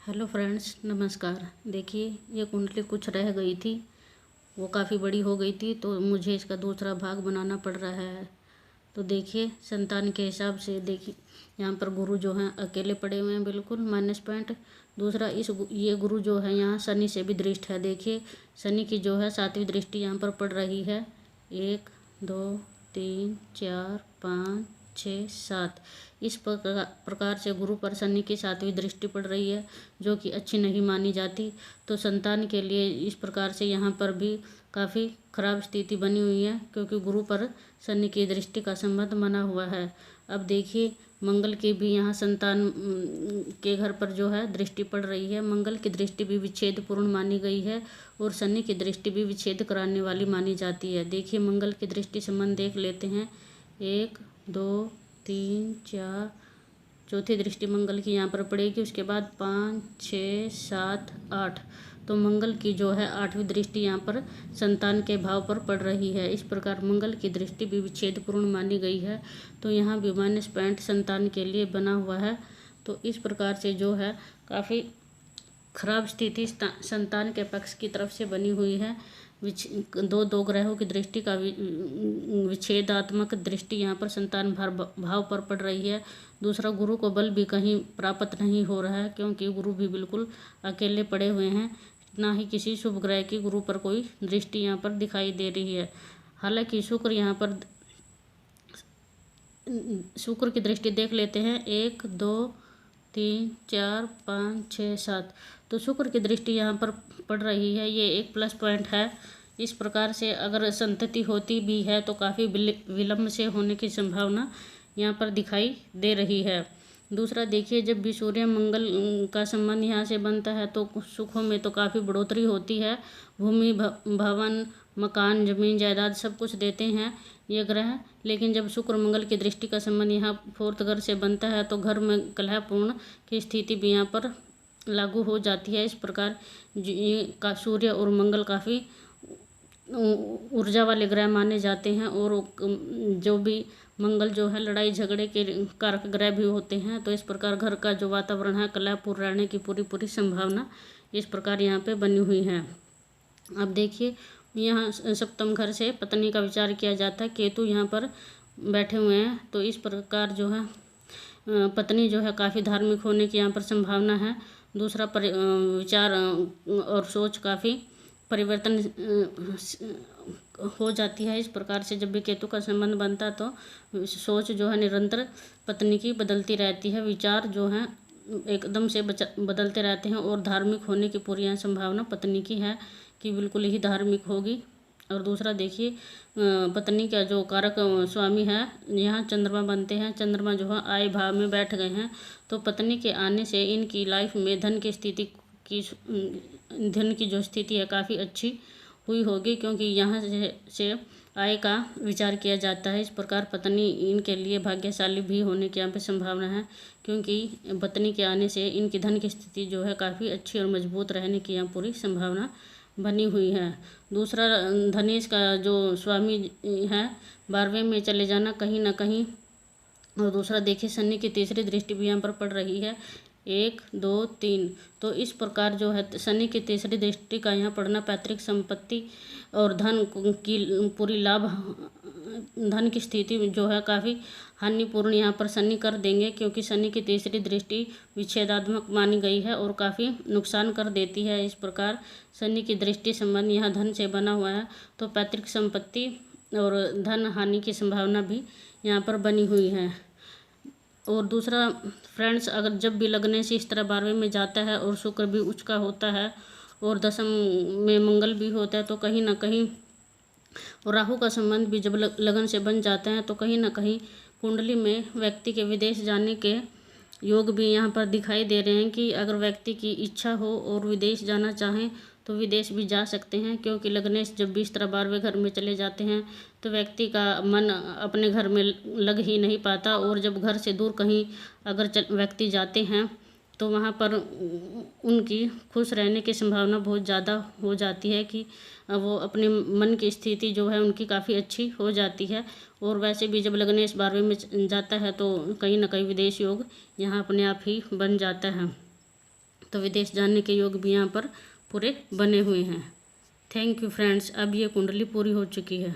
Hello friends, नमस्कार। देखिए, ये कुंडली कुछ रह गई थी, वो काफ़ी बड़ी हो गई थी, तो मुझे इसका दूसरा भाग बनाना पड़ रहा है। तो देखिए, संतान के हिसाब से देखिए, यहाँ पर गुरु जो हैं अकेले पड़े हुए हैं, बिल्कुल -पॉइंट। दूसरा, ये गुरु जो है यहाँ शनि से भी दृष्ट है। देखिए, शनि की जो है 7वीं दृष्टि यहाँ पर पड़ रही है। 1 2 3 4 5 6 7। इस प्रकार से गुरु पर शनि की 7वीं दृष्टि पड़ रही है, जो कि अच्छी नहीं मानी जाती। तो संतान के लिए इस प्रकार से यहाँ पर भी काफ़ी खराब स्थिति बनी हुई है, क्योंकि गुरु पर शनि की दृष्टि का संबंध बना हुआ है। अब देखिए, मंगल की भी यहाँ संतान के घर पर जो है दृष्टि पड़ रही है। मंगल की दृष्टि भी विच्छेद पूर्ण मानी गई है और शनि की दृष्टि भी विच्छेद कराने वाली मानी जाती है। देखिए, मंगल की दृष्टि संबंध देख लेते हैं। 1 2 3 4, चौथी दृष्टि मंगल की यहाँ पर पड़ेगी। उसके बाद 5 6 7 8, तो मंगल की जो है 8वीं दृष्टि यहाँ पर संतान के भाव पर पड़ रही है। इस प्रकार मंगल की दृष्टि भी विच्छेद पूर्ण मानी गई है, तो यहाँ भी -पॉइंट संतान के लिए बना हुआ है। तो इस प्रकार से जो है काफ़ी खराब स्थिति संतान के पक्ष की तरफ से बनी हुई है। दो ग्रहों की दृष्टि का विच्छेदात्मक दृष्टि यहाँ पर संतान भाव पर पड़ रही है। दूसरा, गुरु को बल भी कहीं प्राप्त नहीं हो रहा है, क्योंकि गुरु भी बिल्कुल अकेले पड़े हुए हैं। ना ही किसी शुभ ग्रह की गुरु पर कोई दृष्टि यहाँ पर दिखाई दे रही है। हालांकि शुक्र की दृष्टि देख लेते हैं। 1 2 3 4 5 6 7, तो शुक्र की दृष्टि यहाँ पर पड़ रही है। ये एक +पॉइंट है। इस प्रकार से अगर संतति होती भी है तो काफ़ी विलम्ब से होने की संभावना यहाँ पर दिखाई दे रही है। दूसरा, देखिए, जब भी सूर्य मंगल का संबंध यहाँ से बनता है तो सुखों में तो काफ़ी बढ़ोतरी होती है। भूमि, भवन, मकान, जमीन, जायदाद सब कुछ देते हैं ये ग्रह। लेकिन जब शुक्र मंगल की दृष्टि का संबंध यहाँ 4th घर से बनता है तो घर में कलहपूर्ण की स्थिति भी यहाँ पर लागू हो जाती है। इस प्रकार का सूर्य और मंगल काफ़ी ऊर्जा वाले ग्रह माने जाते हैं, और जो भी मंगल जो है लड़ाई झगड़े के कारक ग्रह भी होते हैं। तो इस प्रकार घर का जो वातावरण है कलहपूर्ण रहने की पूरी संभावना इस प्रकार यहाँ पे बनी हुई है। अब देखिए, यहाँ 7म घर से पत्नी का विचार किया जाता है। केतु यहाँ पर बैठे हुए हैं, तो इस प्रकार जो है पत्नी जो है काफ़ी धार्मिक होने की यहाँ पर संभावना है। दूसरा, विचार और सोच काफ़ी परिवर्तन हो जाती है। इस प्रकार से जब भी केतु का संबंध बनता तो सोच जो है निरंतर पत्नी की बदलती रहती है। विचार जो हैं एकदम से बदलते रहते हैं, और धार्मिक होने की पूरी यहाँ संभावना पत्नी की है कि बिल्कुल ही धार्मिक होगी। और दूसरा, देखिए, पत्नी का जो कारक स्वामी है यहाँ चंद्रमा बनते हैं। चंद्रमा जो है आय भाव में बैठ गए हैं, तो पत्नी के आने से इनकी लाइफ में धन की जो स्थिति है काफ़ी अच्छी हुई होगी, क्योंकि यहाँ से आय का विचार किया जाता है। इस प्रकार पत्नी इनके लिए भाग्यशाली भी होने की यहाँ पे संभावना है, क्योंकि पत्नी के आने से इनकी धन की स्थिति जो है काफ़ी अच्छी और मजबूत रहने की यहाँ पूरी संभावना बनी हुई है। दूसरा, धनेश का जो स्वामी है 12वें में चले जाना कहीं ना कहीं। और दूसरा, देखिए, शनि की तीसरी दृष्टि भी यहाँ पर पड़ रही है। 1 2 3, तो इस प्रकार जो है शनि की तीसरी दृष्टि का यहाँ पड़ना पैतृक संपत्ति और धन की पूरी धन की स्थिति जो है काफ़ी हानिपूर्ण यहाँ पर शनि कर देंगे, क्योंकि शनि की तीसरी दृष्टि विच्छेदात्मक मानी गई है और काफ़ी नुकसान कर देती है। इस प्रकार शनि की दृष्टि संबंध यहाँ धन से बना हुआ है, तो पैतृक संपत्ति और धन हानि की संभावना भी यहाँ पर बनी हुई है। और दूसरा फ्रेंड्स, अगर जब भी लगने से इस तरह 12वें में जाता है और शुक्र भी उच्च का होता है और 10म में मंगल भी होता है, तो कहीं ना कहीं और राहु का संबंध भी जब लगन से बन जाते हैं, तो कहीं ना कहीं कुंडली में व्यक्ति के विदेश जाने के योग भी यहाँ पर दिखाई दे रहे हैं कि अगर व्यक्ति की इच्छा हो और विदेश जाना चाहें तो विदेश भी जा सकते हैं, क्योंकि लग्नेश जब भी इस तरह 12वें घर में चले जाते हैं तो व्यक्ति का मन अपने घर में लग ही नहीं पाता। और जब घर से दूर कहीं अगर व्यक्ति जाते हैं तो वहाँ पर उनकी खुश रहने की संभावना बहुत ज़्यादा हो जाती है कि वो अपने मन की स्थिति जो है उनकी काफ़ी अच्छी हो जाती है। और वैसे भी जब लग्नेश 12वें में जाता है तो कहीं ना कहीं विदेश योग यहाँ अपने आप ही बन जाता है। तो विदेश जाने के योग भी यहाँ पर पूरे बने हुए हैं। Thank you friends. अब ये कुंडली पूरी हो चुकी है।